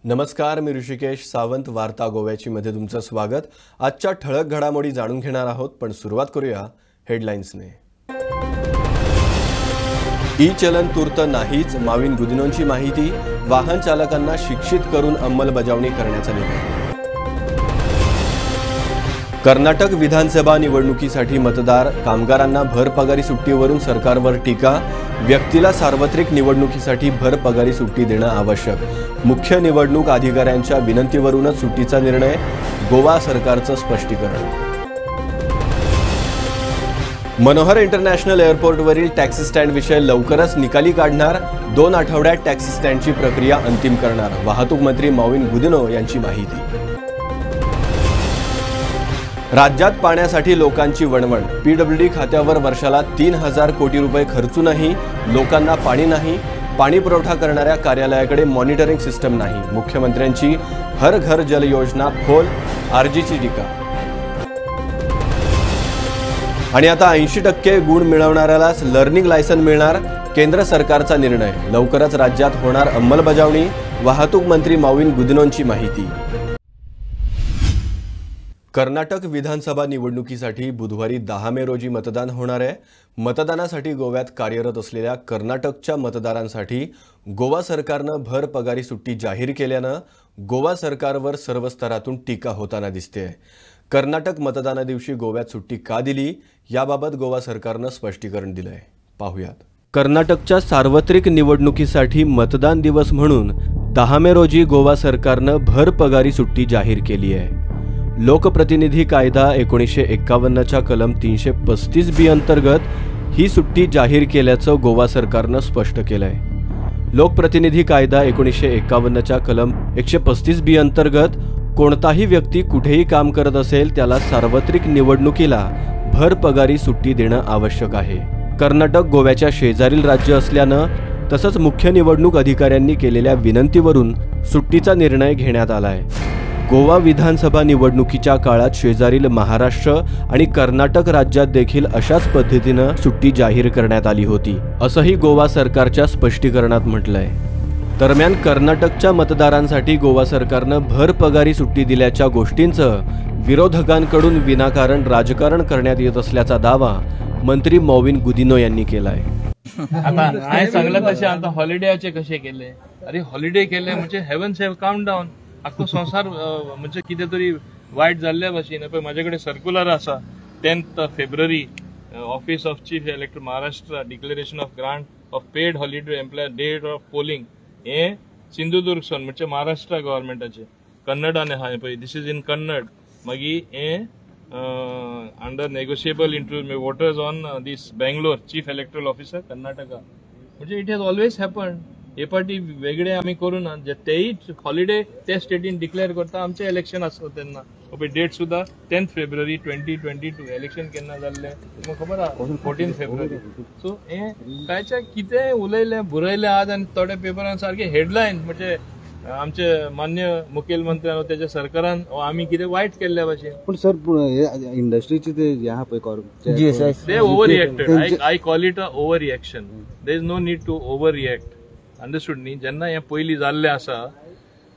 नमस्कार, मी ऋषिकेश सावंत. वार्ता गोव्याची मध्ये तुमचं स्वागत. आजच्या ठळक घडामोडी जाणून घेणार आहोत, पण सुरुवात करूया हेडलाईन्सने. ई चलन तूर्त नाहीच, माविन गुदिनोंची माहिती. वाहन चालकांना शिक्षित करून अंमलबजावणी करण्याचा निर्णय. कर्नाटक विधानसभा निवडणुकीसाठी मतदार. कामगारांना भरपगारी सुट्टीवरून सरकारवर टीका. व्यक्तीला सार्वत्रिक निवडणुकीसाठी भरपगारी सुट्टी देणं आवश्यक. मुख्य निवडणूक अधिकाऱ्यांच्या विनंतीवरूनच सुट्टीचा निर्णय. गोवा सरकारचं स्पष्टीकरण. मनोहर इंटरनॅशनल एअरपोर्टवरील टॅक्सी स्टँड विषय लवकरच निकाली काढणार. 2 आठवड्यात टॅक्सी स्टँडची प्रक्रिया अंतिम करणार. वाहतूक मंत्री माविन गुदिनो यांची माहिती. राज्यात पाण्यासाठी लोकांची वणवण. पीडब्ल्यूडी खात्यावर वर्षाला 3,000 कोटी रुपये खर्चूनही लोकांना पाणी नाही. पाणी पुरवठा करणाऱ्या कार्यालयाकडे मॉनिटरिंग सिस्टम नाही. मुख्यमंत्र्यांची हर घर जल योजना फोल. आरजीची टीका. आणि आता 80% गुण मिळवणाऱ्यालाच लर्निंग लायसन मिळणार. केंद्र सरकारचा निर्णय. लवकरच राज्यात होणार अंमलबजावणी. वाहतूक मंत्री माविन गुदिनोंची माहिती. कर्नाटक विधानसभा निवडणुकीसाठी बुधवारी 10 मे रोजी मतदान होणार आहे. मतदानासाठी गोव्यात कार्यरत असलेल्या कर्नाटकच्या मतदारांसाठी गोवा सरकारनं भरपगारी सुट्टी जाहीर केल्यानं गोवा सरकारवर सर्व स्तरातून टीका होताना दिसते. कर्नाटक मतदानादिवशी गोव्यात सुट्टी का दिली, याबाबत गोवा सरकारनं स्पष्टीकरण दिलंय. पाहूयात. कर्नाटकच्या सार्वत्रिक निवडणुकीसाठी मतदान दिवस म्हणून 10 मे रोजी गोवा सरकारनं भरपगारी सुट्टी जाहीर केली आहे. लोकप्रतिनिधी कायदा 1951च्या कलम 335B अंतर्गत ही सुट्टी जाहीर केल्याचं गोवा सरकारनं स्पष्ट केलंय. लोकप्रतिनिधी कायदा 1951च्या कलम 135B अंतर्गत कोणताही व्यक्ती कुठेही काम करत असेल त्याला सार्वत्रिक निवडणुकीला भरपगारी सुट्टी देणं आवश्यक आहे. कर्नाटक गोव्याच्या शेजारील राज्य असल्यानं तसंच मुख्य निवडणूक अधिकाऱ्यांनी केलेल्या विनंतीवरून सुट्टीचा निर्णय घेण्यात आलाय. गोवा विधानसभा निवडणुकीच्या काळात शेजारील महाराष्ट्र आणि कर्नाटक राज्यात देखील अशाच पद्धतीनं सुट्टी जाहीर करण्यात आली होती, असंही गोवा सरकारच्या स्पष्टीकरणात म्हटलंय. दरम्यान कर्नाटकच्या मतदारांसाठी गोवा सरकारनं भरपगारी सुट्टी दिल्याच्या गोष्टींचं विरोधकांकडून विनाकारण राजकारण करण्यात येत असल्याचा दावा मंत्री माविन गुदिनो यांनी केलाय. आता हाय सांगला तसे आता हॉलिडेचे कसे केले. अरे हॉलिडे केले म्हणजे हेवन्स हॅव काम डाऊन. अख्खो संसार म्हणजे कितें तरी वायट जाल्ल्या भाशेन. पण माझ्याकडे सर्क्युलर आसा 10th February office of chief elector Maharashtra declaration of grant of paid holiday employ date of polling. हे सिंधुदुर्ग सोन म्हणजे महाराष्ट्र गव्हर्नमेंटाचे कन्नडाने हा पळय. This is in Kannada. मागीर हे under negotiable interview voters on this Bangalore chief electoral officer Karnataka. म्हणजे इट हॅज ऑलवेज हॅपन्ड. हे पार्टी वेगळे आम्ही करू ना. तेही हॉलिडे त्या स्टेटीन डिक्लेअर करता. आमचे इलेक्शन असतो तेन्ना डेट सुद्धा 10th फेब्रुवारी 2022 इलेक्शन केन्ना जाल्ले तुमकां खबर आहा 14 फेब्रुवारी. सो हे कांयच्या कितें उलयले बुरयले आज आणि थोड्या पेपरान सारखे हेडलायन म्हणजे आमचे मान्य मुखेलमंत्र्यान त्याच्या सरकारान आम्ही कितें वायट केल्ल्या भाशेन. पण सर इंडस्ट्रीचे ते ह्या they overreacted. I call it a overreaction. There is no need to overreact. Understood न्ही. जेन्ना हे पयलीं जाल्ले आसा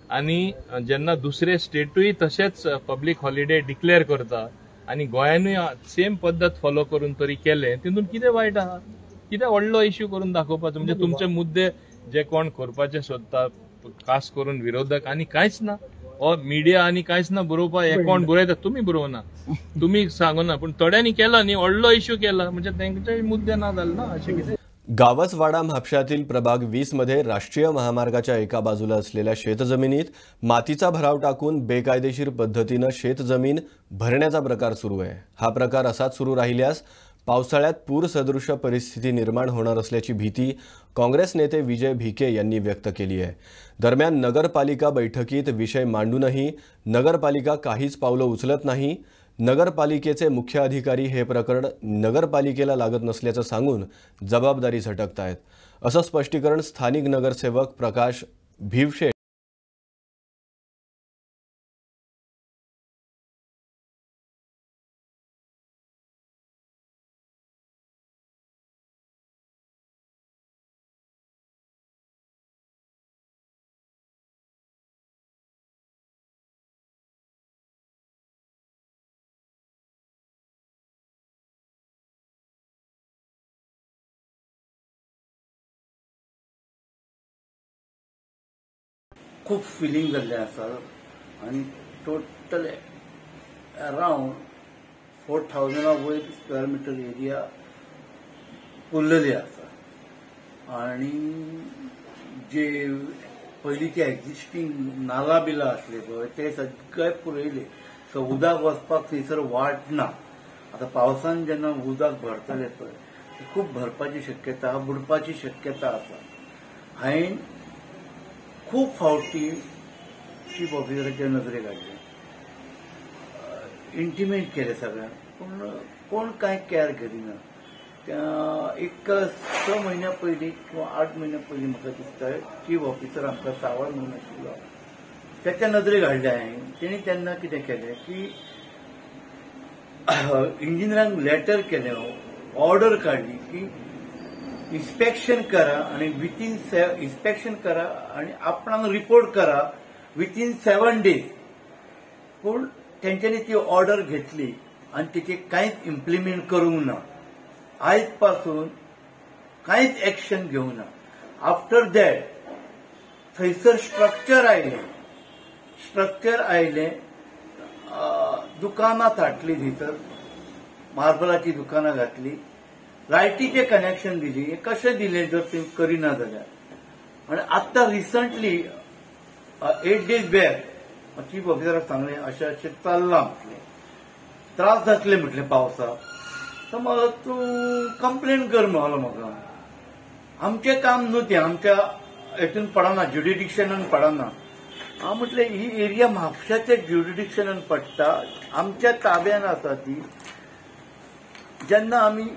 आणि जेन्ना दुसरे स्टेटूय तशेंच पब्लीक हॉलिडे डिक्लेअर करता आणि गोंयानूय सेम पद्धत फॉलो करून तरी केले, तितून कितें वायट आहा. कितें व्हडलो इश्यू करून दाखोवपाचो. म्हणजे तुमचे मुद्दे जे कोण करपाचे सोदता खास करून विरोधक आणि कांयच ना. मिडिया आणि कांयच ना बरोवपा. हे कोण बरयता तुम्ही बरोवना, तुम्ही सांगना. पण थोड्यांनी केला न्ही, व्हडलो इश्यू केला म्हणजे तांचे मुद्दे ना जाले ना. अशें कितें. गावसवाडा म्हापशातील प्रभाग 20 मध्ये राष्ट्रीय महामार्गाच्या एका बाजूला असलेल्या शेतजमिनीत मातीचा भराव टाकून बेकायदेशीर पद्धतीनं शेतजमीन भरण्याचा प्रकार सुरू आहे. हा प्रकार असाच सुरू राहिल्यास पावसाळ्यात पूरसदृश परिस्थिती निर्माण होणार असल्याची भीती काँग्रेस नेते विजय भिके यांनी व्यक्त केली आहे. दरम्यान नगरपालिका बैठकीत विषय मांडूनही नगरपालिका काहीच पावलं उचलत नाही. नगरपालिकेचे मुख्य अधिकारी हे प्रकरण नगरपालिकेला लागत नसल्याचं सांगून जबाबदारी झटकतायत, असं स्पष्टीकरण स्थानिक नगरसेवक प्रकाश भिवशे खूब फिलींग जाल्लें आसा आनी टोटल अरावंड 4,000 वयर स्क्वेअर मिटर एरिया पुरलेली आसा आनी जे पयलींचे एक्झिस्टींग नाला बिलां आसले पळय ते सगळे पुरयले. सो उदक वचपाक थंयसर वाट ना. आतां पावसान जेन्ना उदक भरतले पळय ते खूब भरपाची शक्यता बुडपाची शक्यता आसा. हांवें खूब फावटी चीफ ऑफिसराच्या नजरेक हाडले, इंटिमेट केले सगळ्यांक, पूण कोण कांय केअर करिना. एक 6 म्हयन्या पयलीं किंवा 8 म्हयन्या पयलीं म्हाका दिसता चीफ ऑफिसर आमकां सावळ म्हणून आशिल्लो त्याच्या नजरेक हाडले हांवें. तेणी तेन्ना कितें केलें की इंजिनियरांक लेटर केलें, ऑर्डर काडली की इन्स्पेक्शन करा आणि इन्स्पेक्शन करा आणि आपणाक रिपोर्ट करा विथिन 7 days. पूण तेंच्यांनी ती ऑर्डर घेतली आणि तिचे कांयच इम्प्लिमेंट करूंक ना. आयज पासून कांयच एक्शन घेवंक ना. आफ्टर दॅट थंयसर स्ट्रक्चर आयलें, दुकानां थाटली, थंयसर मार्बलाची दुकानां घातली, लायटीचें कनेक्शन दिली. हे कशें दिलें जर ते करिना जाल्यार. आनी आतां रिसंटली 8 days बॅक चीफ ऑफिसराक सांगलें अशें अशें चल्लां म्हटलें, त्रास जातले म्हटलें पावसाक. तर म्हाका तूं कंप्लेन कर म्हणलो. म्हाका आमचें काम न्हू तें, आमच्या हेतून पडना, ज्युडिडिक्शनान पडना. हांव म्हटलें ही एरिया म्हापशाच्या ज्युडिडिक्शनान पडटा, आमच्या ताब्यान आसा ती. जेन्ना आमी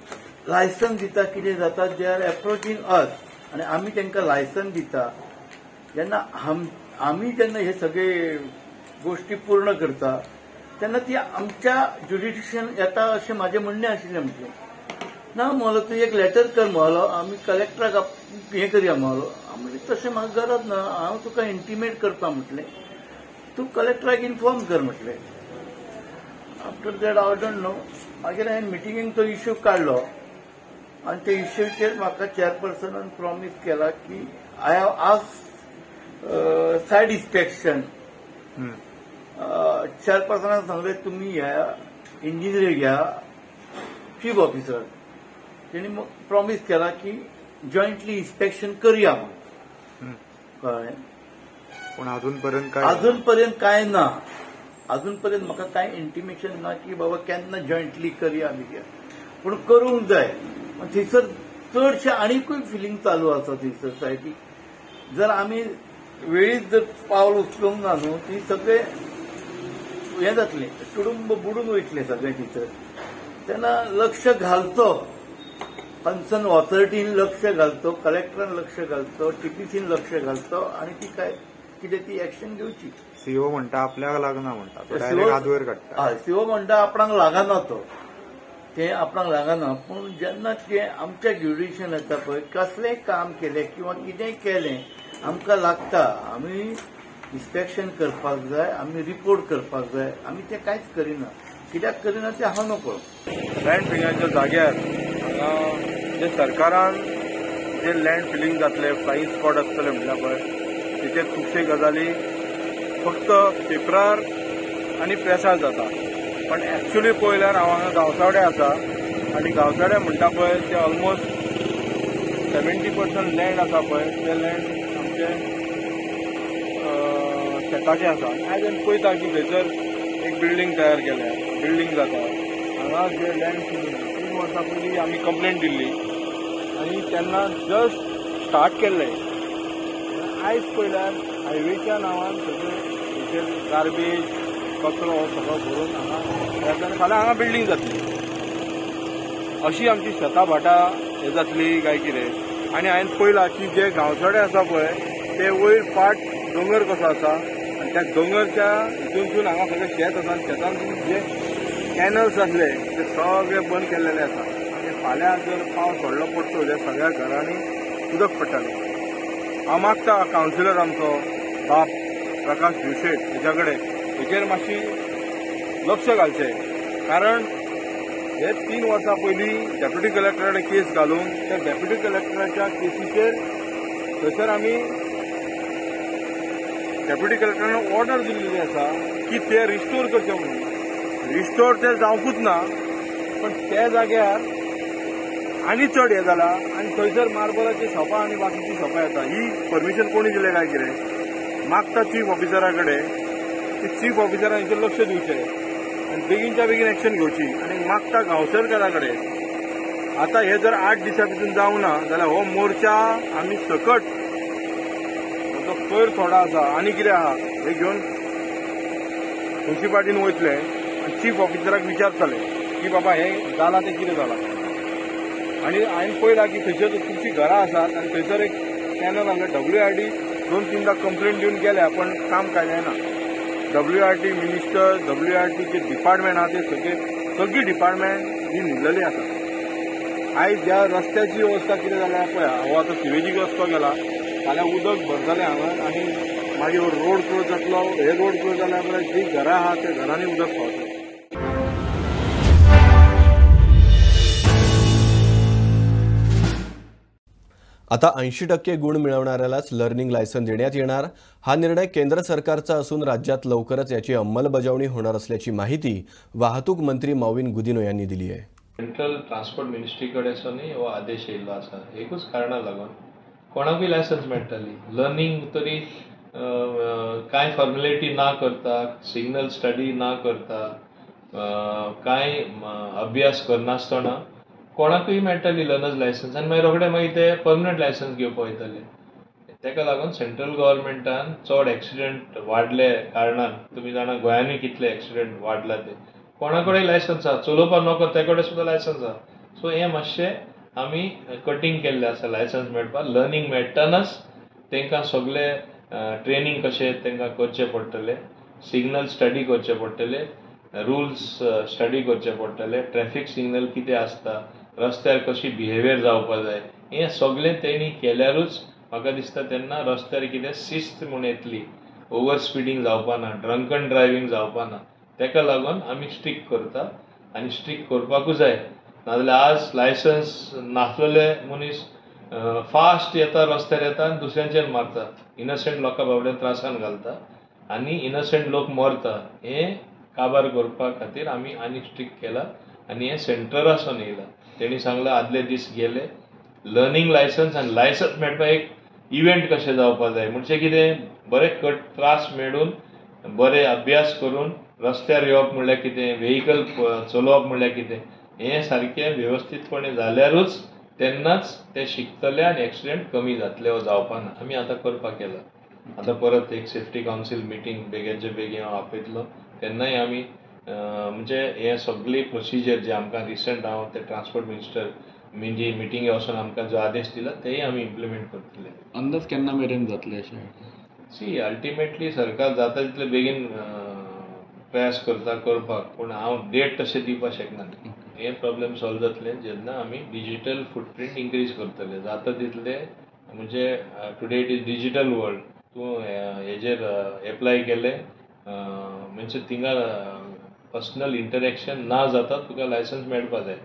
लायसन्स दिता कितें जाता, दे आर एप्रोचींग अस आनी आमी तांकां लायसन्स दिता. जेन्ना आमी जेन्ना हे सगळे गोष्टी पूर्ण करता तेन्ना ती आमच्या ज्युडिडिक्शन येता अशें म्हाजें म्हणणें आशिल्लें. म्हटलें ना म्हणलो तूं एक लेटर कर म्हणलो, आमी कलेक्टराक हें करया म्हणलो. हांव म्हणलें तशें म्हाका गरज ना, हांव तुका इंटिमेट करता म्हटलें, तूं कलेक्टराक इन्फॉर्म कर म्हटलें. आफ्टर दॅट हांव डोंट नो, मागीर हांवें मिटिंगेक तो इश्यू काडलो आनी ते इश्यूचेर म्हाका चेअरपर्सनान प्रॉमीस केला की I have asked site inspection. चेअरपर्सनान सांगलें तुमी ह्या इंजिनियर घ्या चीफ ऑफिसर. तेणी प्रॉमीस केला की जॉईंटली इन्स्पेक्शन करया म्हणून. कळ्ळें? पण अजूनपर्यंत कांय ना. अजूनपर्यंत म्हाका कांय इंटिमेशन ना की बाबा केन्ना जॉईंटली करया बिया. पूण करूंक जाय. थंयसर चडशें आनीकूय फिलींग चालू आसा थंयसर सायटीक. जर आमी वेळीच जर पावल उचलूंक ना न्हू ती सगळे हें जातलें, तुडुंब बुडून वयतलें सगळें थंयसर. तेन्ना लक्ष घालचो, कन्सर्न ऑथॉरिटीन लक्ष घालचो, कलेक्टरान लक्ष घालचो, टीपीसीन लक्ष घालचो आनी ती काय कितें ती एक्शन घेवची. सीओ म्हणटा आपल्याक लागना म्हणटा, तो डायरेक्ट हातवयर काडटा. हय, सीओ म्हणटा आपणाक लागना, तो तें आपणाक लागना. पूण जेन्ना तें आमच्या ज्युडिशन येता पळय, कसलेंय काम केलें किंवा कितेंय केलें आमकां लागता, आमी इन्स्पेक्शन करपाक जाय, आमी रिपोर्ट करपाक जाय. आमी तें कांयच करिना. कित्याक करिना तें हांव नको. लँड फिलिंगाच्या जाग्यार हांगा जे सरकारान जे लँड फिलिंग जातले, फ्लाईंग स्पॉट आसतले म्हटल्या पळय, तिचे खुबशे गजाली फक्त पेपरार आनी प्रेसार जाता. पण एक्चुली पळयल्यार हांव हांगा गांवसावडे आसा आनी गांवसावडे म्हणटा पळय ते ऑलमोस्ट 70% लँड आसा पळय, ते लँड आमचे शेताचे आसा. आयज आमी पळयता की थंयसर एक बिल्डींग तयार केल्या, बिल्डींग जाता. हांगा जे लँड 3 वर्सां पयलीं आमी कंप्लेंट दिल्ली आनी तेन्ना जस्ट स्टार्ट केल्लें. आयज पळयल्यार हायवेच्या नांवान सगळें गार्बेज कचरो सगळो भरून हांगा फाल्यां हांगा बिल्डींग जातली. अशी आमची शेतां भाटां हे जातली काय कितें. आनी हांवें पळयलां की जे गांवचडे आसा पळय ते वयर पाट दोंगर कसो आसा आनी त्या दोंगरच्या हितूनसून हांगा सगळें शेत आसा आनी शेतांतून जे कॅनल्स आसले ते सगळे बंद केल्लेले आसा. आनी फाल्यां जर पावस व्हडलो पडटलो जाल्यार सगळ्या घरांनी उदक पडटलें. हांव मागता कावन्सिलर आमचो बाप प्रकाश दिवशेट हेच्या कडेन हेचेर मातशी लक्ष घालचें. कारण हे 3 वर्सां पयलीं डेप्युटी कलेक्टराकडे केस घालून त्या डेप्युटी कलेक्टराच्या केसीचेर थंयसर आमी डेप्युटी कलेक्टरान ऑर्डर दिल्ली आसा की ते रिस्टोर करचे म्हणून. रिस्टोर ते जावंकूच ना, पण त्या जाग्यार आनी चड हे जाला आनी थंयसर मार्बलाची शॉपां आनी बाकीची शॉपां येता. ही परमिशन कोणी दिलें काय कितें मागता चीफ ऑफिसरा कडेन. चीफ ऑफिसरान हेचेर लक्ष दिवचें आनी बेगीनच्या बेगीन एक्शन घेवची. आनी मागता गांवसरकारा कडेन आता हे जर 8 दिसां भितर जावना जाल्यार हो मोर्चा आमी सकट जो कोयर थोडा आसा आनी कितें आहा हे घेवन म्युन्सिपाल्टीन वयतले आनी चीफ ऑफिसराक विचारतले की बाबा हे जालां तें कितें जालां. आनी हांवें पळयलां की थंयसर खुबशीं घरां आसात आनी थंयसर एक पॅनल हांगा WRD 2-3दा कंप्लेंट दिवन गेल्या पण काम कांय जायना. WRD मिनिस्टर WRDचे डिपार्टमेंट आहा ते सगळी डिपार्टमेंट ही न्हिदलेली आसा. आयज ज्या रस्त्याची अवस्था कितें जाल्या पळय, हो आतां सिवेजीक रस्तो गेला, फाल्यां उदक भरतलें हांगा आनी मागीर रोड क्लोज जातलो. हे रोड क्लोज जाल्या उपरांत जी घरां आहा त्या घरांनी उदक पावतलें. आता 80% गुण मिळवणाऱ्यालाच लर्निंग लायसन देण्यात येणार. हा निर्णय केंद्र सरकारचा असून राज्यात लवकरच याची अंमलबजावणी होणार असल्याची माहिती वाहतूक मंत्री मॉविन गुदिनो यांनी दिली आहे. सेंट्रल ट्रान्सपोर्ट मिनिस्ट्री कडेन हो आदेश येयल्लो आसा. एकूच कारणां लागून कोणाकूय लायसन्स मेळटली. लर्निंग तरी कांय फॉर्मेलिटी ना करता, सिग्नल स्टडी ना करता, कांय अभ्यास करनासतना कोणाकूय मेळटली लर्नर्स लायसन्स आनी मागीर ते परमनंट लायसन्स घेवपाक वयतले. तेका लागून सेंट्रल गव्हर्मेंटान चड एक्सिडेंट वाडले कारणान तुमी जाणा गोंयांनी कितले एक्सिडेंट वाडला ते. कोणा कडेन लायसन्स आहा, चलोवपाक नोको ते कडेन सुद्दां लायसन्स आहा. सो हें मातशें आमी कटींग केल्लें आसा लायसन्स मेळपाक. लर्निंग मेळटनाच तांकां सगळे ट्रेनींग कशें तांकां करचें पडटलें, सिग्नल स्टडी करचें पडटलें, रुल्स स्टडी करचे पडटले, ट्रॅफीक सिग्नल कितें आसता, रस्त्यार कशी बिहेवियर जावपाक जाय, हें सगळें तेणी केल्यारूच म्हाका दिसता तेन्ना रस्त्यार कितें शिस्त म्हूण येतली. ओवर स्पिडींग जावपा ना, ड्रंकन ड्रायव्हिंग जावपा ना. तेका लागून आमी स्ट्रिक्ट करता आनी स्ट्रिक्ट करपाकूच जाय. नाजाल्यार आज लायसन्स नासलेले मनीस फास्ट येता, रस्त्यार येता आनी दुसऱ्यांचेर मारता, इनोसेंट लोकां बाबड्यान त्रासान घालता आनी इनोसेंट लोक मरता. हें काबार करपा खातीर आमी आनी स्ट्रिक्ट केला आनी हें सेंटरासून येयला. तेणी सांगलां आदले दीस गेले लर्निंग लायसन्स आनी लायसन्स मेळपाक एक इव्हेंट कशें जावपाक जाय. म्हणजे कितें बरे त्रास मेळून बरे अभ्यास करून रस्त्यार येवप म्हणल्यार कितें, व्हेहिकल चलोवप म्हणल्यार कितें, हें सारकें वेवस्थीतपणे जाल्यारूच तेन्नाच ते शिकतले आनी एक्सिडेंट कमी जातले वा जावपा ना. आमी आतां करपाक केला. आतां परत एक सेफ्टी कावन्सील मिटींग बेगीनचे बेगीन हांव आपयतलो. तेन्नाय आमी म्हणजे हे सगळी प्रोसिजर जे आमकां रिसंट हांव ते ट्रान्सपोर्ट मिनिस्टर मिटींगे वचून आमकां जो आदेश दिला तेय आमी इम्प्लिमेंट करतले. अंदाज केन्ना मेरेन जातले अशें? सी अल्टिमेटली सरकार जाता तितले बेगीन प्रयास करता करपाक, पूण हांव डेट तशें दिवपाक शकना. हे प्रॉब्लेम सॉल्व जातले जेन्ना आमी डिजिटल फुटप्रिंट इन्क्रीज करतले. जाता तितले म्हणजे today it is digital world. तूं हेजेर एप्लाय केले म्हणजे थिंगा पर्सनल इंटरेक्शन ना जाता तुका लायसन्स मेळपाक जाय.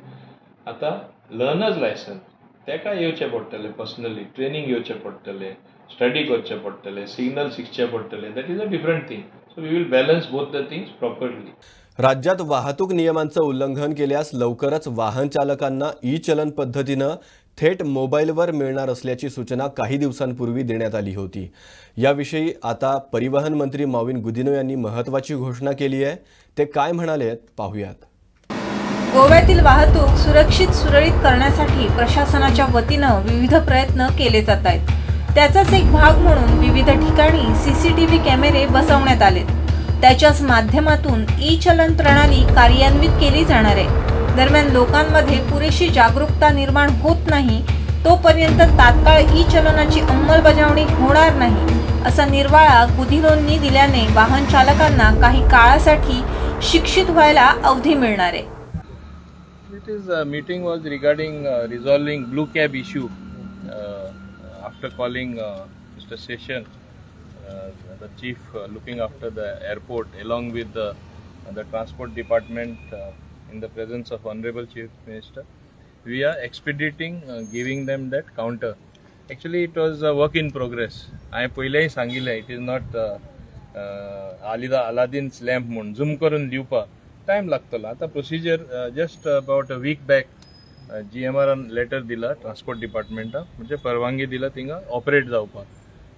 आतां लर्नर्स लायसन्स तेका येवचें पडटलें, पर्सनली ट्रेनींग घेवचें पडटलें, स्टडी करचें पडटलें, सिग्नल शिकचें पडटलें. That is a different thing. So we will balance both the things properly. राज्यात वाहतूक नियमांचं उल्लंघन केल्यास लवकरच वाहन चालकांना ई-चलन पद्धतीनं थेट मोबाईलवर मिळणार असल्याची सूचना काही दिवसांपूर्वी देण्यात आली होती. याविषयी आता परिवहन मंत्री मॉविन गुदिनो यांनी महत्त्वाची घोषणा केली आहे. ते काय म्हणालेत पाहूयात. गोव्यातील वाहतूक सुरक्षित सुरळीत करण्यासाठी प्रशासनाच्या वतीनं विविध प्रयत्न केले जात आहेत. त्याचाच एक भाग म्हणून विविध ठिकाणी CCTV कॅमेरे बसवण्यात आलेत. त्याच्याच माध्यमातून ई-चलन प्रणाली कार्यान्वित केली जाणार आहे. दरम्यान लोकांमध्ये पुरेशी जागरूकता निर्माण होत नाही तोपर्यंत तात्काळ ई-चलनाची अंमलबजावणी होणार नाही असा निर्वाळा गुदिनोंनी दिल्याने वाहन चालकांना काही काळासाठी शिक्षित व्हायला अवधी मिळणार आहे. It is meeting was regarding resolving blue cab issue. After calling Mr. Session, the chief looking after the airport, along with the transport department, in the presence of Honorable Chief Minister, we are expediting giving them that counter. Actually it was a work in progress. हांवें पयलेंय सांगिल्लें it is not Aladdin's lamp म्हणून zoom करून दिवपाक time लागतलो. आतां procedure just about a week back GMR letter दिला transport डिपार्टमेंटाक, म्हणजे परवानगी दिला थिंगा ऑपरेट जावपाक.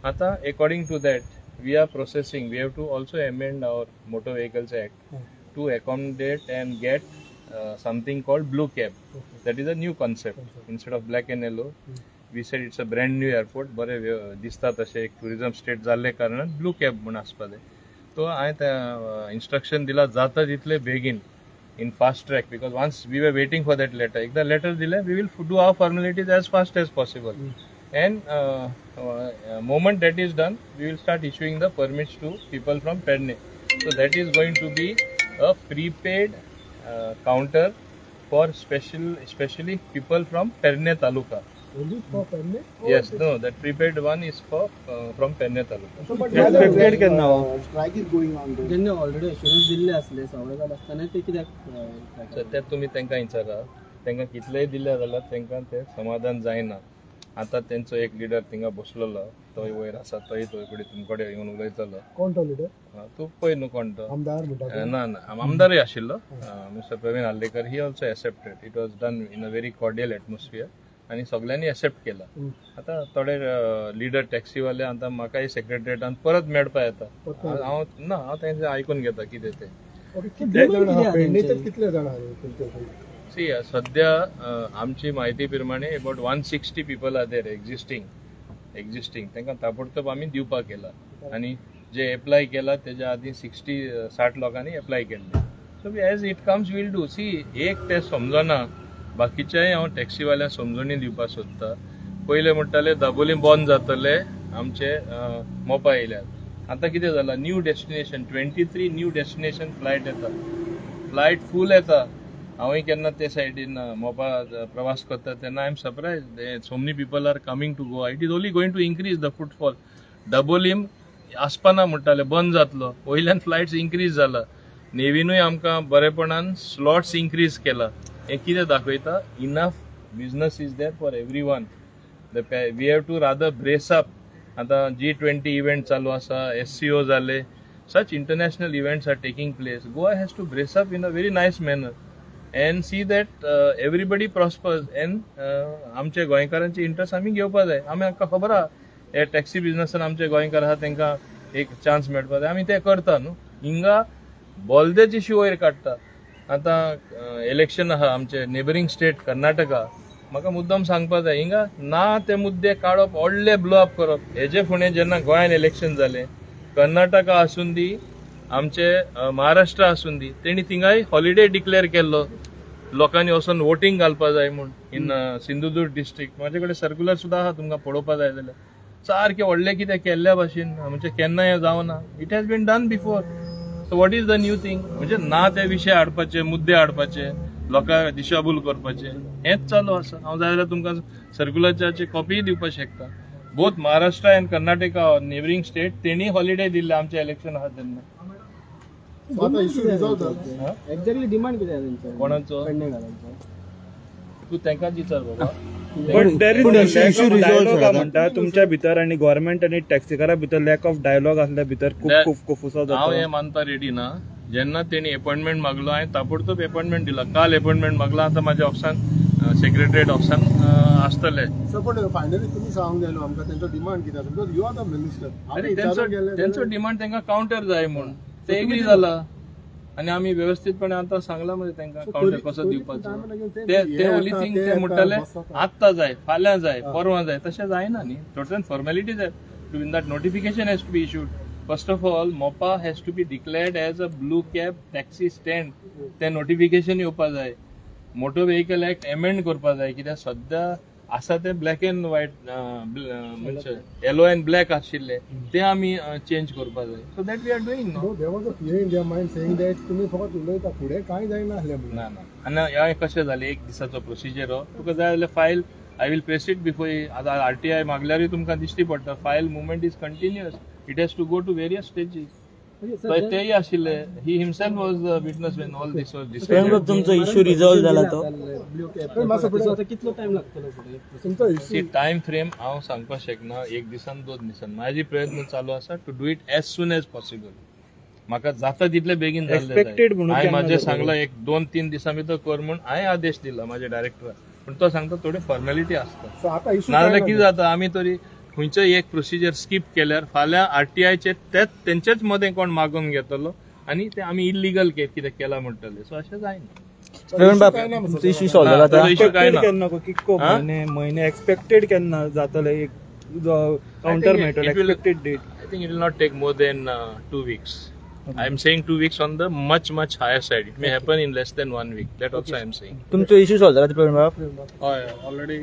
आतां according to that we are processing. We have to also amend our motor vehicles act to accommodate and get something called blue cab. That is a new concept. Instead of black and yellow, we said it's a brand new airport. बरे दिसता तशें एक tourism state जाल्ले कारणान blue cab म्हूण आसपा जाय. तो हांवें त्या इंस्ट्रक्शन दिला जाता तितले बेगीन in fast track, because once we were waiting for that letter. If the letter delay, we will do our formalities as fast as possible. And moment that is done, we will start issuing the permits to people from Perne. So that is going to be a prepaid counter for especially people from Perne Taluka. Only for Perne? Yes, no, that prepaid one is for from Perne Taluka. So, but strike is going on there. Then already assurance दिल्ले असले सवलत असताना ते कित्याक सध्या तुमी तांकां विचारा, तांकां कितलेय दिले जाल्यार तांकां ते समाधान जायना. आतां तेंचो एक लिडर थिंगा बसलेलो, तोय वयर आसा, तोय कडेन तुमकडे येवन उलयतलो. कोण तो लिडर? तूं पळय न्हू कोण तो. आमदार म्हणटा. ना आमदारूय आशिल्लो, mister Praveen Arlekar. He also accepted. It was done in a very cordial atmosphere आणि सगळ्यांनी एक्सेप्ट केला. आता थोडे लिडर टॅक्सीवाले आता म्हाकाय सेक्रेटरिएटान परत मेळपा येता. हांव तेंचें आयकून घेता कितें ते. कितले जाण सी सध्या आमची म्हायती प्रमाणे about 160 people are there existing तांकां ताबडतोब आमी दिवपाक केला. आणि जे एप्लाय केला तेच्या आधी 60 लोकांनी एप्लाय केल्ले. So as it comes will do. See एक ते समजना, बाकीच्याय हांव टॅक्सीवाल्यांक समजुनी दिवपाक सोदता. पयले म्हणटाले दाबोलीम बंद जातले आमचे मोपा येयल्यार. आतां कितें जालां, new destination 23 new destination flight येता. फ्लायट फूल येता. हांवूय केन्ना ते सायडीन मोपा प्रवास करता तेन्ना I am surprised so many people are coming to Goa. It is only going to increase the footfall. Dabolim आसपाना म्हणटाले बंद जातलो, वयल्यान फ्लायट्स इन्क्रीज जाला. नेवीनूय आमकां बरेपणान स्लॉट्स इन्क्रीज केला. हे कितें दाखयता, enough business is there for everyone. We have to rather brace up. आतां G20 इव्हेंट चालू आसा, SCO जाले, such international events are taking place. Goa has to brace up in a very nice manner and see that everybody prospers. And आमचे गोंयकारांचे interest आमी घेवपा जाय. आमकां खबर आहा हे टॅक्सी बिझनेसान आमचे गोंयकार आहा तांकां एक चान्स मेळपा जाय. आमी ते करता न्हू. हिंगा बोलदेची शिव वयर काडटा. आतां इलेक्शन आहा आमचे नेबरिंग स्टेट कर्नाटका. म्हाका मुद्दम सांगपा जाय, हिंगा ना ते मुद्दे काडप, व्हडले ब्लो अप करप. हेजे फुडें जेन्ना गोंयान इलेक्शन जालें, कर्नाटका आसून दी, आमचे महाराष्ट्र आसून दी, तेणी थिंगाय हॉलिडे डिक्लेअर केल्लो लोकांनी वचून वोटींग घालपा जाय म्हूण. इन सिंधुदूर्ग डिस्ट्रिक्ट म्हाजे कडेन सर्क्युलर सुद्दां आहा, तुमकां पळोवपा जाय जाल्यार. सारके व्हडले कितें केल्ल्या भाशेन म्हणजे केन्नाय जावना. It has been done before. So what is the new thing? म्हणजे ना ते विशय हाडपाचे, मुद्दे हाडपाचे, लोकांक दिशाभूल करपाचे, हेच चालू आसा. हांव जाय जाल्यार तुमकां सर्क्युलरची कॉपी दिवपाक शकता. Both Maharashtra end Karnataka neighbouring state तेणी हॉलिडे दिल्ले आमचे इलेक्शन आहा तेन्ना. एक्झॅक्टली डिमांड कितें तेंचो कोणाचो? तूं तांकांच विचार बाबा. म्हणटा तुमच्या भितर आणि गव्हर्नमेंट आणि टॅक्सीकारा भितर लॅक ऑफ डायलॉग असल्या भितर खूप फुफुसो जाता. हांव हें मानता रेडी ना. जेन्ना तेणी अपॉइंटमेंट मागलो हांवें ताबडतोब अपॉइंटमेंट दिला. काल अपॉइंटमेंट मागला. आतां म्हाज्या ऑफिसान सेक्रेटरिएट ऑफिसान आसतले. सपोर्ट फायनली तुमी सांगूंक जाय आमकां तेंचो डिमांड कितें आसा, because you are the minister. तेंचो डिमांड तांकां काउंटर जाय म्हूण ते एग्री जाला. आणि आम्ही व्यवस्थितपणे आता सांगला म्हणजे तांकां काउंटर कसो दिवपाचो. ते ओली थिंग ते म्हणटाले आत्तां जाय, फाल्यां जाय, परवां जाय, तशें जायना न्ही. टोटल फॉर्मेलिटीज जाय. To in that notification has to be issued. First of all Mopa has to be declared as a blue cab taxi stand. ते नोटिफिकेशन येवपा जाय. मोटर व्हेकल एक्ट एमेंड करपा जाय. कित्याक सद्या आसा ते ब्लॅक एंड व्हायट म्हणजे येलो एंड ब्लॅक आशिल्ले ते आमी चेंज करपा जाय. So that we are doing. No there was a fear in their mind saying that तुमी फकत उलयता, फुडें कांय जायना आसलें म्हणून. ना आनी हें कशें जालें, एक दिसाचो प्रोसिजर हो. तुका जाय जाल्यार file I will press it before. आतां RTI मागल्यारूय तुमकां दिश्टी पडटा file movement is continuous. It has to go to various stages. पण तेही आशिल्ले. He himself was the witness when all this was decided. तुमचो इश्यू रिझॉल्व झाला तो कितलो टाइम लागतलो पुढे सी टाइम फ्रेम हांव सांगपाक शकना, 1 दिसान 2 दिसान. माझी प्रयत्न चालू आसा to do it as soon as possible. म्हाका जाता तितले बेगीन जाल्ले हांवें माझे सांगला 1-2-3 दिसां भितर कर म्हूण हांवें आदेश दिला माझ्या डायरेक्टराक. पण तो सांगता थोडी फॉर्मेलिटी आसता, नाजाल्यार कितें जाता आमी तरी खंयचो एक प्रोसिजर स्कीप केल्यार फाल्यां आरटीआयचे तेंचेच मदें कोण मागून घेतलो आणि ते आमी इलिगल कितें केला म्हणटले. सो अशें जायना. इश्यू सॉल्व जाला इश्यू काय ना. महिने एक्सपेक्टेड केन्ना जातले एक काउंटर मेळटलो expected date. I think it will not take more than 2 weeks. I am saying 2 weeks on the much higher side. It may happen in less than 1 week. That also I am saying. तुमचो issue solve जाला प्रवीण बाब? हय, already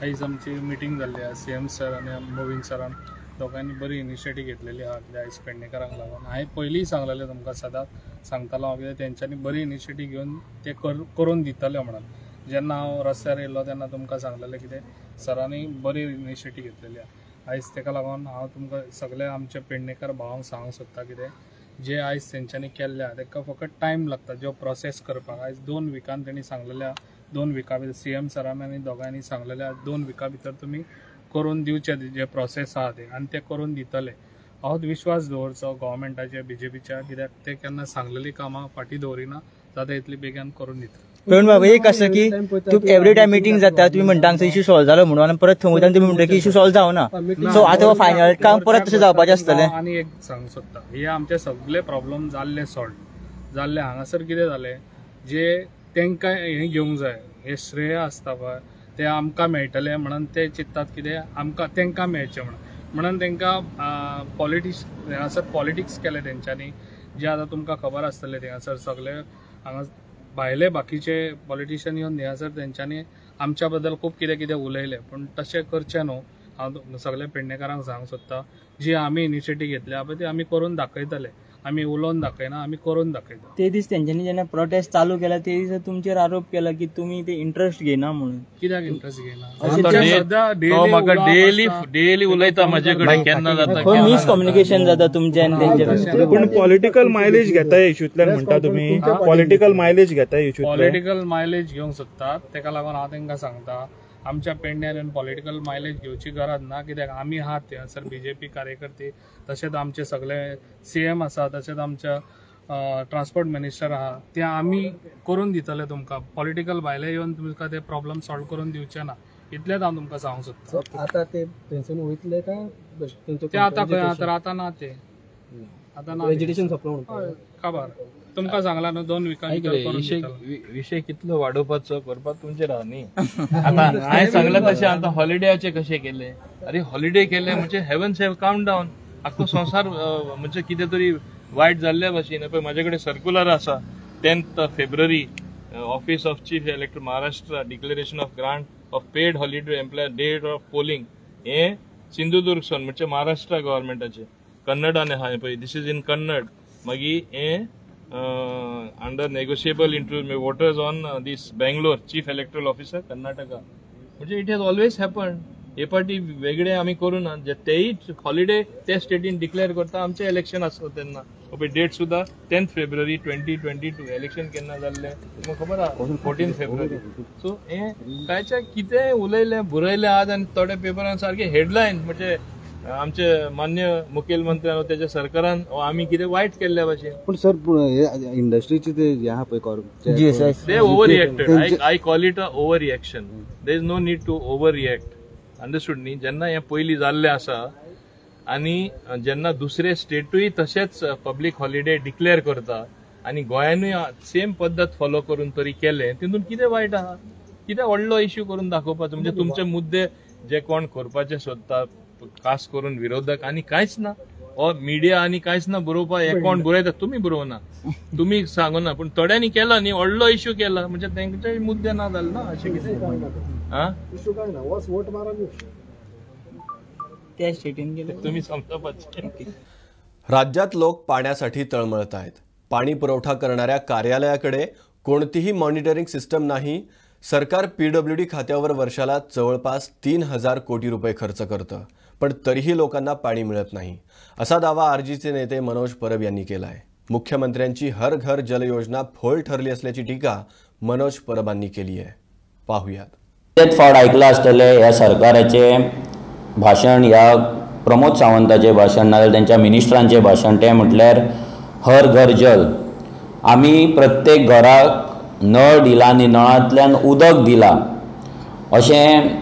आयज आमची meeting जाल्ली आसा. CM sir आनी mowing सरान दोगांनी बरी इनिशिएटीव घेतलेली आहा. कित्याक आयज पेडणेकरांक लागून हांवें पयलींय सांगलेलें तुमकां, सदांच सांगतालो हांव, कित्याक तेंच्यांनी बरी इनिशिएटीव घेवन ते करून दितले म्हणून. जेन्ना हांव रस्त्यार येयल्लो तेन्ना तुमकां सांगलेलें कितें सरांनी बरी इनिशिएटीव घेतलेली आहा. आयज तेका लागून हांव तुमकां सगळे आमचे पेडणेकर भावांक सांगूंक सोदता कितें जे आयज तेंच्यांनी केल्ल्या तेका फकत टायम लागता जो प्रोसेस करपाक. आयज 2 विकान तेणी सांगलेल्या 2 विका भितर सीएम सरान आनी दोगांनी सांगलेल्या 2 विका भितर तुमी करून दिवचे जे प्रोसेस आहा ते, आनी ते करून दितले. हांव विश्वास दवरचो गव्हर्मेंटाचेर बीजेपीच्या, कित्याक ते केन्ना सांगलेली कामां फाटीं दवरिना, जाता इतली बेगीन करून दिता. प्रवीण बाब, एक असं की तुमकां एवरी टायम मिटींग जाता, तुम्ही म्हणटा हांगचो इश्यू सॉल्व जालो म्हणून, आनी परत थंय वयता तुम्ही म्हणटा की इश्यू सॉल्व जावना. सो आतां फायनल काम परत तशें जावपाचें आसतलें. आनी एक सांगूंक सोदता, हे आमचे सगळे प्रॉब्लेम जाल्ले सॉल्व जाल्ले. हांगासर कितें जालें, जे तेंकां हें घेवंक जाय, हे श्रेय आसता पळय ते आमकां मेळटले म्हणून ते चिंततात कितें आमकां तेंकां मेळचें म्हणून तेंकां पॉलिटिक्स केले तेंच्यांनी. जे आतां तुमकां खबर आसतलें थिंगासर सगळे हांगा भायले बाकीचे पॉलिटिशियन येवन थिंगासर तेंच्यांनी आमच्या बद्दल खूब कितें कितें उलयलें, पूण तशें करचें न्हू. हांव सगळे पेडणेकारांक सांगूंक सोदता, जी आमी इनिशिएटीव घेतल्या पळय ती आमी करून दाखयतले. आमी उलोवन दाखयना, आमी करून दाखयता. ते दीस तेंच्यांनी जेन्ना प्रोटेस्ट चालू केला ते दीस तुमचेर आरोप केला की तुम्ही ते इंटरेस्ट घेना म्हणून. कित्याक इंटरेस्ट घेना? तो म्हाका डेली उलयता म्हाजे कडेन, केन्ना जाता मिस कम्युनिकेशन जाता तुमचे आनी तेंचे. पण पॉलिटिकल मायलेज घेता इश्यूतल्यान म्हणटा तुमी, पॉलिटिकल मायलेज घेता इश्यूतल्यान. पॉलिटिकल मायलेज घेवंक सोदतात, तेका लागून हांव तेंकां सांगता आमच्या पेडण्यान पॉलिटिकल मायलेज घेवची गरज ना. कित्याक आमी आहात थंयसर बीजेपी कार्यकर्ते, तशेंच आमचे सगळे सीएम आसा, तशेंच आमच्या ट्रान्सपोर्ट मिनिस्टर आहा, ते आमी करून दितले तुमकां. पॉलिटिकल भायले येवन तुमकां ते प्रॉब्लेम सॉल्व करून दिवचे ना, इतलेंच हांव तुमकां सांगूंक सोदता. आता ते थंयसून वयतले काय ते आतां खंय आतां ना, ते आतां ना, एज्युकेशन सोंपलो खबर तुमकां सांगला न्हू 2 विकांनी करून दितले. विषय कितलो वाडोवपाचो करपाक तुमचेर आहा न्ही. आतां हांवें सांगलें तशें आतां हॉलिडेचे कशें केले. अरे हॉलिडे केले म्हणजे हेवन सेव काउंट डावन. आख्खो संवसार म्हणजे कितें तरी वायट जाल्ल्या भशेन. पळय म्हाजे कडेन सर्क्युलर आसा 10th February office of chief elector Maharashtra declaration of grant of paid holiday employ date of polling. हे सिंधुदुर्ग सोन म्हणजे महाराष्ट्र गव्हर्मेंटाचे कन्नडान आहा पळय, दीस इज इन कन्नड. मागीर हे under negotiable interview voters on this Bangalore chief electoral officer Karnataka. म्हणजे इट हॅज ऑलवेज हॅपन. हे पाटी वेगळे आमी करूना, जे तेही हॉलिडे ते स्टेटीन डिक्लेअर करता. आमचे इलेक्शन आसता तेन्ना पळय डेट सुद्धा 10th February 2022. इलेक्शन केन्ना जाल्लें तुमकां खबर आहा, 14th February. सो हे कांयच्या कितें उलयले बुरयले आज, आनी थोड्या पेपरान सारखे हेडलायन म्हणजे आमचे मान्य मुखेलमंत्र्यान त्याच्या सरकारान आमी कितें वायट केल्ल्या भशेन. पण सर इंडस्ट्रीचे ते ह्या पळय they overreacted. I call it a overreaction. There is no need to overreact. Understood न्ही. जेन्ना हे पयलीं जाल्लें आसा आनी जेन्ना दुसरे स्टेटूय तशेंच पब्लीक हॉलिडे डिक्लेअर करता आनी गोंयानूय सेम पद्दत फॉलो करून तरी केलें, तितून कितें वायट आहा? कितें व्हडलो इश्यू करून दाखोवपाचो? म्हणजे तुमचे मुद्दे जे कोण करपाचे सोदता खास करून विरोधक आनी कांयच ना. हो मिडिया आनी कांयच ना बरोवपाक. हे कोण बरयता? तुमी बरोवना, तुमी सांगना, पूण थोड्यांनी केला न्ही, व्हडलो इश्यू केला म्हणजे तेंचे मुद्दे ना जाले ना. अशें कितें त्या स्टेटीन गेले तुम्ही समजपाचे. राज्यात लोक पाण्यासाठी तळमळत आहेत. पाणी पुरवठा करणाऱ्या कार्यालयाकडे कोणतीही मॉनिटरिंग सिस्टम नाही. सरकार PWD खात्यावर वर्षाला जवळपास 3,000 कोटी रुपये खर्च करतं, पण तरीही लोकांना पाणी मिळत नाही असा दावा आरजीचे नेते मनोज परब यांनी केला आहे। मुख्यमंत्र्यांची हर घर जल योजना फोल ठरली असल्याची टीका मनोज परबांनी केली आहे। पाहूयात। तेच फावट ऐकलं असतले या सरकाराचे भाषण, या प्रमोद सावंताचे भाषण नाजाल्यार त्यांच्या मिनिस्टरांचे भाषण, ते म्हटल्यार हर घर जल। आम्ही प्रत्येक घराक नळ दिला आनी नळांतल्यान उदक दिला अशें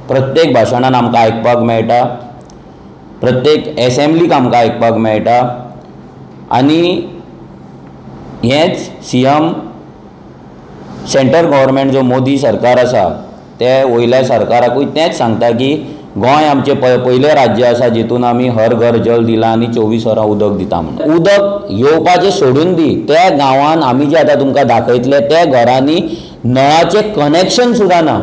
प्रत्येक भाशणान आमकां आयकपाक मेळटा, प्रत्येक एसेंब्लीक आमकां आयकपाक मेळटा। आनी हेच सीएम सेंटर गव्हर्मेंट जो मोदी सरकार आसा ते वयल्या सरकाराकूय तेच सांगता की गोंय आमचे पयलें राज्य आसा जितून आमी हर घर जल दिला आनी 24 वरां उदक दिता म्हणून। उदक येवपाचें सोडून दी, त्या गांवांत आमी जे आतां तुमकां दाखयतले त्या घरांनी नळाचें कनेक्शन सुद्दां ना।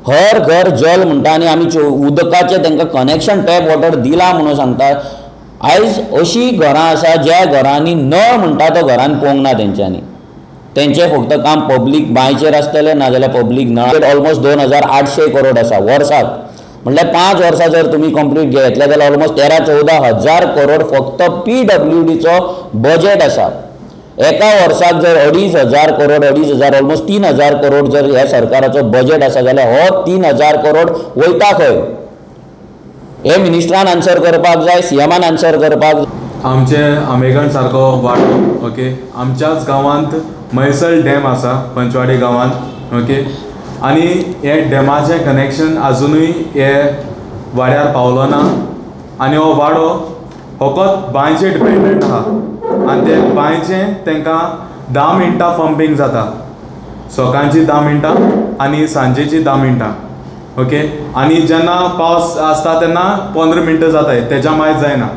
हर घर जल म्हणटा आनी आमी उदकाचें तांकां कनेक्शन टॅप वॉटर दिला म्हणून सांगता। आयज अशीं घरां आसा ज्या घरांनी नळ म्हणटा तो घरान पळोवंक ना तेंच्यांनी। तेंचें फक्त काम पब्लीक बांयचेर आसतलें, नाजाल्यार पब्लीक नळ ऑलमोस्ट 2800 करोड आसा वर्साक। म्हणल्यार 5 वर्सां जर तुमी कंप्लीट घेतले जाल्यार ऑलमोस्ट 13-14 हजार करोड फक्त PWDचो बजेट आसा। एका वर्साक जर 2,500 करोड 2,500 ऑलमोस्ट 3,000 करोड जर ह्या सरकाराचो बजेट आसा जाल्यार हो 3,000 करोड वयता खंय? हे मिनिस्टरान आन्सर करपाक जाय, सीएमान आन्सर करपाक जाय। आमचे आमेगण सारको वाटो ओके, आमच्याच गांवांत मैसल डॅम आसा पंचवाडी गांवांत ओके, आनी हे डॅमाचें कनेक्शन आजुनूय हे वाड्यार पावलो ना। आनी हो वाडो फकत बांयचेर डिपेंडंट आहा आनी ते बांयचें तांकां 10 मिनटां पंपींग जाता, सकाळची 10 मिनटां आनी सांजेची 10 मिनटां ओके। आनी जेन्ना पावस आसता तेन्ना 15 मिनटां जाताय, तेच्या मागीर जायना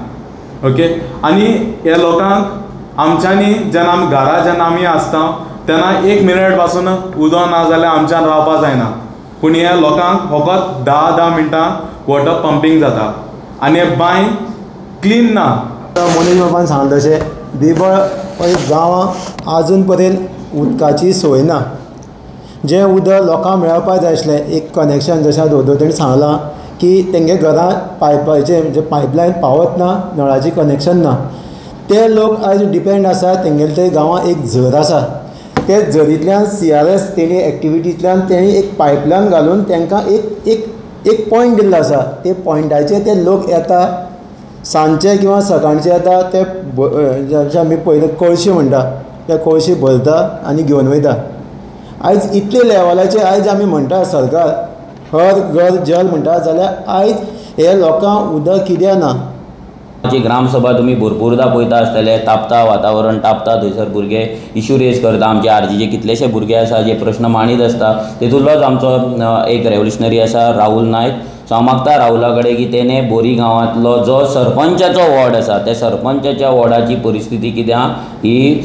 ओके। आनी हे लोकांक आमच्यांनी जेन्ना आमी घरा जेन्ना आमी आसता तेन्ना 1 मिनट पासून उदक ना जाल्यार आमच्यान रावपा जायना, पूण हे लोकांक फकत 10 मिनटां वॉटर पंपींग जाता आनी हे बांय क्लीन ना। मनीस बाबान सांगलें तशें बिबळ गांवांत आजून पर्यंत उदकाची सोय ना। जें उदक लोकांक मेळपाक जाय आसलें, एक कनेक्शन जशें दोतोरान सांगलां की तेंगे घरांत पायपाचें म्हणजे पायपलायन पावत ना, नळाची कनेक्शन ना। ते लोक आयज डिपेंड आसा, तेंगेले थंय गांवांत एक झर आसा, ते झरींतल्यान CRS तेणी एक्टिविटींतल्यान तेणी एक पायपलायन घालून तांकां एक पॉयंट दिल्लो आसा। ते पॉयंटाचेर ते लोक येता, सांजचे किंवा सकाळचे येता, ते जशें आमी पयलीं कळशी म्हणटा ते कळशी भरता आनी घेवन वयता। आयज इतले लेवलाचेर आयज आमी म्हणटा सरकार हर घर जल म्हणटा जाल्यार आयज हे लोकांक उदक कित्याक ना? ग्रामसभा तुम्ही भरपूरदा पळयता आसतले, तापता वातावरण तापता, थंयसर भुरगे इश्यू रेज करता। आमचे आरजीचे कितलेशे भुरगे आसा जे प्रश्न मांडीत आसता, तेतूंतलोच आमचो एक रेव्होल्युशनरी आसा राहुल नायक। सो हांव मागता राहुला कडेन की तेणे बोरी गांवांतलो जो सरपंचाचो वॉर्ड आसा त्या सरपंचाच्या वॉर्डाची परिस्थिती कितें आहा ही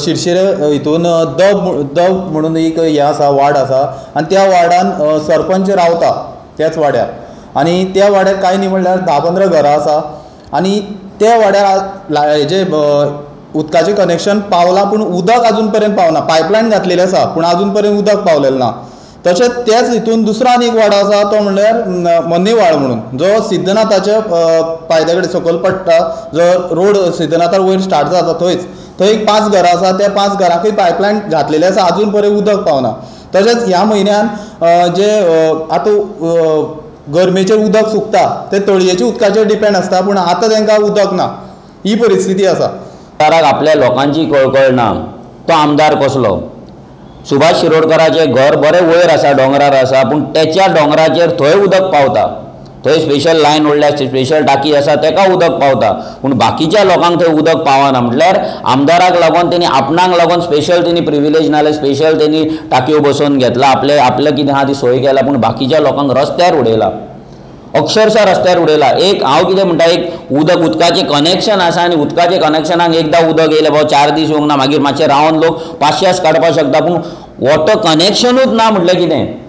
शिरशिरे हितून दब म्हणून एक हे आसा वार्ड आसा आनी त्या वार्डान सरपंच रावता त्याच वाड्यार, आनी त्या वाड्यार कांय न्ही म्हणल्यार 10-15 घरां आसा आनी त्या वाड्यार हेजे उदकाचें कनेक्शन पावलां पूण उदक आजून पर्यंत पावना। पायपलायन घातलेली आसा पूण आजून पर्यंत उदक पावलेलें ना। तशेंच त्याच हितून दुसरो आनी एक वाडो आसा तो म्हणल्यार मन्नेवाळ म्हणून, जो सिद्धनाथाच्या पायद्या कडेन सकयल पडटा, जो रोड सिद्धनाथार वयर स्टार्ट जाता थंयच, थंय एक 5 घरां आसा, त्या 5 घरांकूय पायपलायन घातलेली आसा, आजून पर्यंत उदक पावना। तशेंच ह्या म्हयन्यान जे आतां गरमेचेर उदक सुकता ते तळयेच्या उदकाचेर डिपेंड आसता, पूण आतां तांकां उदक ना, ही परिस्थिती आसा। आमदाराक आपल्या लोकांची कळकळ ना, तो आमदार कसलो? सुभाष शिरोडकराचें घर बरें वयर आसा, डोंगरार आसा, पूण त्याच्या डोंगराचेर थंय उदक पावता, थंय स्पेशल लायन उरल्या, स्पेशल टाकी आसा तेका उदक पावता, पूण बाकीच्या लोकांक थंय उदक पावना। म्हटल्यार आमदाराक लागून तेणी आपणाक लागून स्पेशल तेणी प्रिविलेज नाल्यार स्पेशल तेणी टाकयो बसोवन घेतला, आपलें कितें आहा ती सोय केला, पूण बाकीच्या लोकांक रस्त्यार उडयला, अक्षरशः रस्त्यार उडयला। एक हांव कितें म्हणटा, एक उदकाचें कनेक्शन आसा आनी उदकाचें कनेक्शनाक एकदां उदक येयलें बाबा 4 दीस येवंक ना, मागीर मातशें रावन लोक 500 काडपाक शकता, पूण वॉटर कनेक्शनूच ना म्हटल्यार कितें?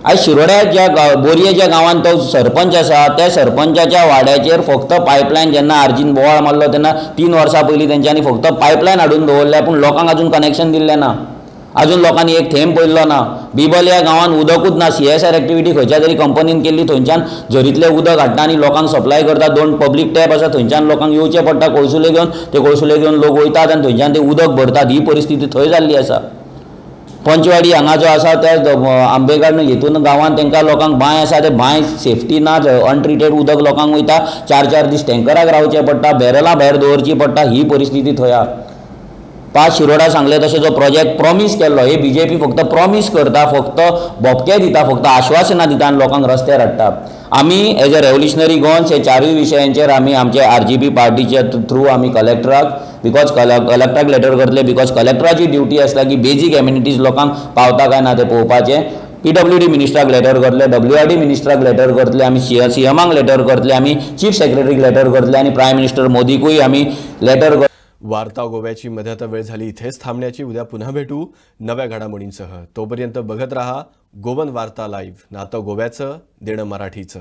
आयज शिरोड्या ज्या बोरये ज्या गांवांत तो सरपंच आसा त्या सरपंचाच्या वाड्याचेर फक्त पायपलायन जेन्ना आर्जीन बोवाळ मारलो तेन्ना 3 वर्सां पयलीं तेंच्यांनी फक्त पायपलायन हाडून दवरल्या, पूण लोकांक आजून कनेक्शन दिल्लें ना। अजून लोकांनी एक थेंब पडलो ना. बिबल ह्या गांवांत उदकूच ना. CSR एक्टिविटी खंयच्या तरी कंपनीन केल्ली, थंयच्यान झरीतले उदक हाडटा आनी लोकांक सप्लाय करता. 2 पब्लीक टॅप आसा, थंयच्यान लोकांक येवचें पडटा कळसुले घेवन. ते कळसुले घेवन लोक वयतात आनी थंयच्यान ते उदक भरतात. ही परिस्थिती थंय जाल्ली आसा. पंचवाडी हांगा जो आसा त्या आंबेगाड हेतून गांवांत तांकां लोकांक बांय आसा, ते बांय सेफ्टी ना, अनट्रिटेड उदक लोकांक वयता. 4-4 दीस टँकराक रावचें पडटा, बॅरलां भायर दवरची पडटा. ही परिस्थिती थंय आसा. पांच शिरोडा सांगले तशें जो प्रोजेक्ट प्रॉमिस केल्लो, हे BJP फक्त प्रॉमिस करता, फक्त बोबके दिता, फक्त आश्वासनां दिता आनी लोकांक रस्त्यार हाडटा. आमी एज अ रेव्होल्युशनरी गोवन्स हे 4 विशयांचेर आमी आमचे RGP पार्टीच्या थ्रू आमी कलेक्टराक, बिकॉज कलेक्टराक लेटर करतले, बिकॉज कलेक्टराची ड्युटी आसता की बेजीक एम्युनिटीज लोकांक पावता काय ना ते पळोवपाचें. PWD मिनिस्टराक लेटर करतले, WRD मिनिस्टराक लेटर करतले, आमी CMाक लेटर करतले, आमी चीफ सेक्रेटरीक लेटर करतले आनी प्रायम मिनिस्टर मोदीकूय आमी लेटर. वार्ता गोव्याची मध्यात वेळ झाली इथेच थांबण्याची. उद्या पुन्हा भेटू नव्या घडामोडींसह. तोपर्यंत बघत रहा गोवन वार्ता लाईव्ह. नातं गोव्याचं, देणं मराठीचं.